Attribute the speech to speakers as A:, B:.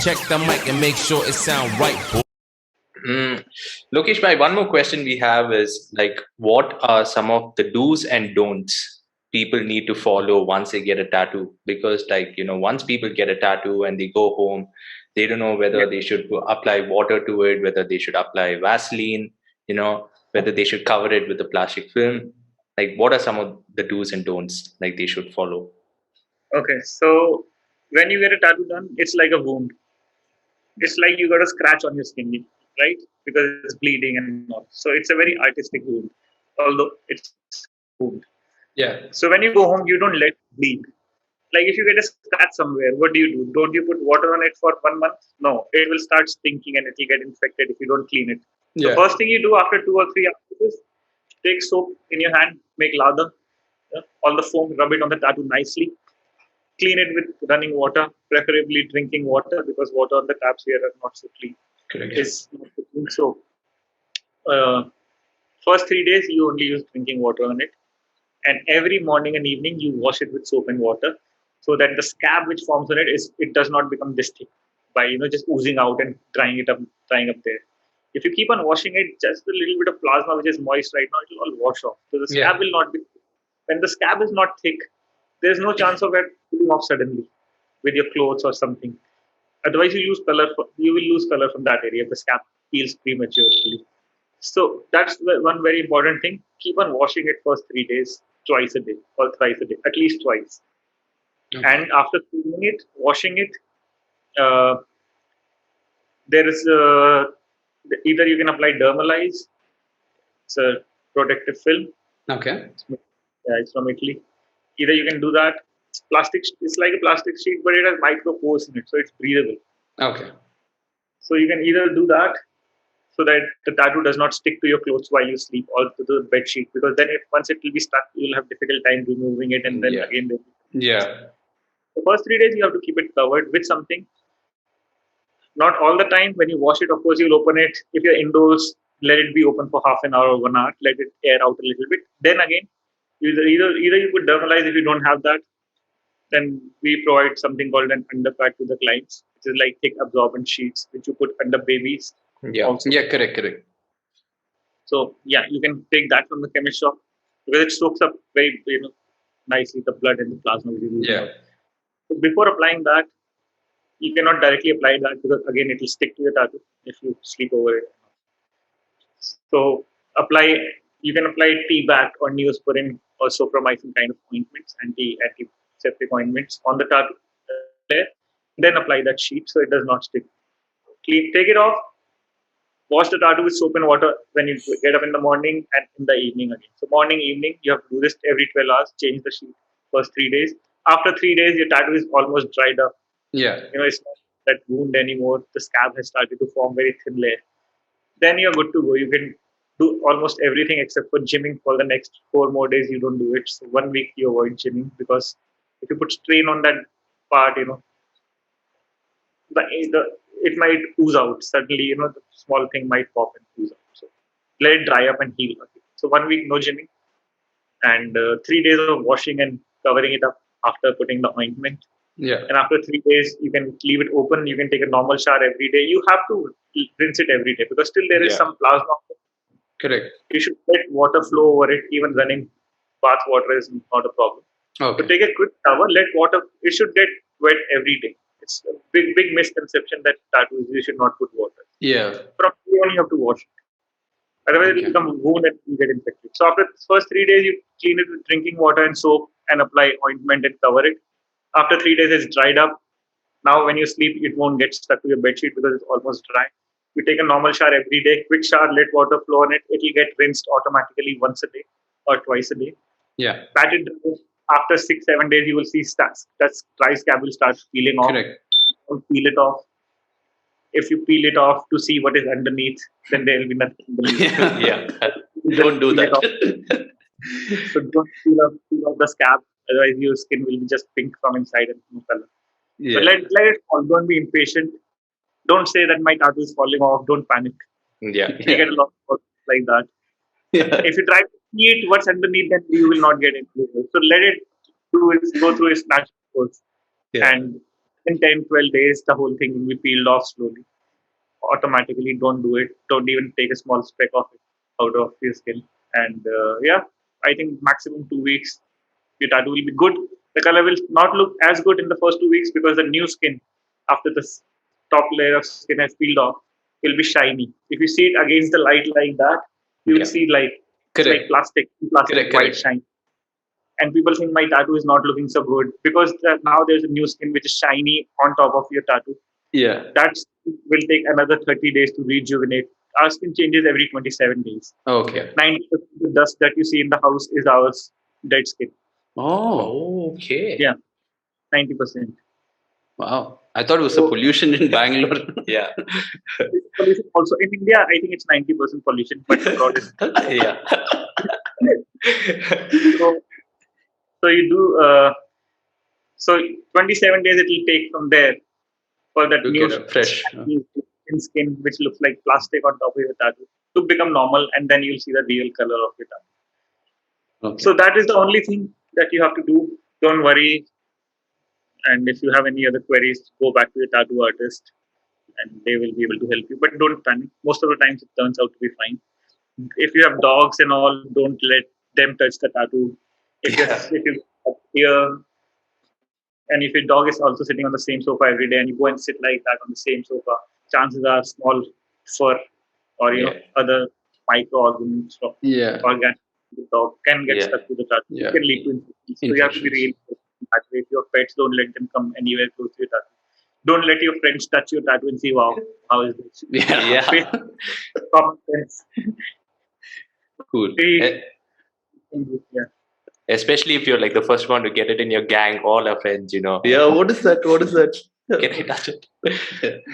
A: Check the mic and make sure it sound right, boy.
B: Lokesh, bhai, one more question we have is like, what are some of the do's and don'ts people need to follow once they get a tattoo? Because, like, once people get a tattoo and they go home, they don't know whether they should apply water to it, whether they should apply Vaseline, whether they should cover it with a plastic film. Like, what are some of the do's and don'ts like they should follow?
C: Okay, so when you get a tattoo done, it's like a wound. It's like you got a scratch on your skin, right? Because it's bleeding and all. So it's a very artistic wound, although it's a wound.
B: Yeah.
C: So when you go home, you don't let it bleed. Like if you get a scratch somewhere, what do? Don't you put water on it for 1 month? No, it will start stinking and it will get infected if you don't clean it. The first thing you do after 2 or 3 hours is take soap in your hand, make lather, all the foam, rub it on the tattoo nicely. Clean it with running water, preferably drinking water because water on the taps here are not so clean.
B: Correct.
C: It's not so clean. So, first 3 days you only use drinking water on it, and every morning and evening you wash it with soap and water, so that the scab which forms on it does not become this thick by just oozing out and drying up there. If you keep on washing it, just a little bit of plasma which is moist right now, it will all wash off. So the scab will not be. When the scab is not thick, there's no chance of it pulling off suddenly with your clothes or something. Otherwise, you will lose color from that area if the scab peels prematurely. So that's one very important thing. Keep on washing it first 3 days, twice a day or thrice a day, at least twice. Okay. And after cleaning it, washing it, there is either you can apply Dermalize. It's a protective film.
B: Okay.
C: Yeah, it's from Italy. Either you can do that. It's plastic. It's like a plastic sheet, but it has micro pores in it, so it's breathable.
B: Okay.
C: So you can either do that, so that the tattoo does not stick to your clothes while you sleep or to the bed sheet, because then once it will be stuck, you will have difficult time removing it, and then again. The first 3 days you have to keep it covered with something. Not all the time. When you wash it, of course, you'll open it. If you're indoors, let it be open for half an hour or 1 hour. Let it air out a little bit. Then again, either you could Dermalize if you don't have that. Then we provide something called an underpad to the clients, which is like thick absorbent sheets which you put under babies.
B: Yeah. Also. Yeah. Correct.
C: So yeah, you can take that from the chemist shop because it soaks up very nicely the blood and the plasma.
B: Yeah.
C: So before applying that, you cannot directly apply that because again it will stick to your tattoo if you sleep over it. So you can apply T-back or Neosporin or Sopramycin kind of ointments, antiseptic ointments on the tattoo layer. Then apply that sheet so it does not stick. Take it off. Wash the tattoo with soap and water when you get up in the morning and in the evening again. So morning, evening, you have to do this every 12 hours. Change the sheet first 3 days. After 3 days, your tattoo is almost dried up.
B: Yeah.
C: It's not that wound anymore. The scab has started to form very thin layer. Then you're good to go. You can do almost everything except for gymming for the next 4 more days. You don't do it. So 1 week you avoid gymming because if you put strain on that part, it might ooze out. Suddenly, the small thing might pop and ooze out. So let it dry up and heal. Okay. So 1 week no gymming and 3 days of washing and covering it up after putting the ointment.
B: Yeah.
C: And after 3 days, you can leave it open. You can take a normal shower every day. You have to rinse it every day because still there is some plasma.
B: Correct.
C: You should let water flow over it. Even running bath water is not a problem.
B: Okay.
C: So take a quick shower. Let water. It should get wet every day. It's a big misconception that tattoos you should not put water.
B: Yeah.
C: From day on, you have to wash it. Otherwise, it will become a wound and you get infected. So after the first 3 days, you clean it with drinking water and soap and apply ointment and cover it. After 3 days, it's dried up. Now, when you sleep, it won't get stuck to your bedsheet because it's almost dry. You take a normal shower every day. Quick shower, let water flow on it. It will get rinsed automatically once a day or twice a day.
B: Yeah.
C: Pat it down. After 6-7 days, you will see that dry scab will start peeling off.
B: Correct.
C: Don't peel it off. If you peel it off to see what is underneath, then there will be nothing underneath.
B: Yeah. Don't do that.
C: So don't peel off the scab. Otherwise, your skin will be just pink from inside and no color. Yeah. But let it fall. Don't be impatient. Don't say that my tattoo is falling off. Don't panic.
B: Yeah.
C: You get a lot of like that. Yeah. If you try to see it, what's underneath, then you will not get it. So let it go through its natural course. Yeah. And in 10, 12 days, the whole thing will be peeled off slowly. Automatically, don't do it. Don't even take a small speck of it out of your skin. And yeah, I think maximum 2 weeks, your tattoo will be good. The color will not look as good in the first 2 weeks because the new skin, after the top layer of skin has peeled off, will be shiny. If you see it against the light like that, you will
B: Yeah.
C: see like it's
B: Correct.
C: like plastic
B: Correct,
C: white
B: correct.
C: shine. And people think my tattoo is not looking so good because now there's a new skin which is shiny on top of your tattoo.
B: Yeah.
C: That will take another 30 days to rejuvenate. Our skin changes every 27 days.
B: Okay.
C: 90% of the dust that you see in the house is our dead skin.
B: Oh, okay.
C: Yeah, 90%.
B: Wow. I thought it was a pollution in Bangalore. Yeah.
C: Pollution also in India, I think it's 90% pollution, but abroad is
B: Yeah.
C: so. So you do. So 27 days it will take from there for that
B: To
C: new
B: get a fresh.
C: skin, which looks like plastic on top of your tattoo, to become normal, and then you'll see the real color of your tattoo.
B: Okay.
C: So that is the only thing that you have to do. Don't worry. And if you have any other queries, go back to your tattoo artist, and they will be able to help you. But don't panic. Most of the times, it turns out to be fine. If you have dogs and all, don't let them touch the tattoo. If you here, and if your dog is also sitting on the same sofa every day, and you go and sit like that on the same sofa, chances are small fur or other microorganisms or organs the dog can get stuck to the tattoo. It can lead to infections. So you have to be really careful. If your pets, don't let them come anywhere close to your tattoo. Don't let your friends touch your tattoo and see, wow, how is this?
B: Yeah.
C: Common sense.
B: Cool.
C: Yeah.
B: Especially if you're like the first one to get it in your gang, all our friends,
D: Yeah, what is that? What is that?
B: Can I touch it?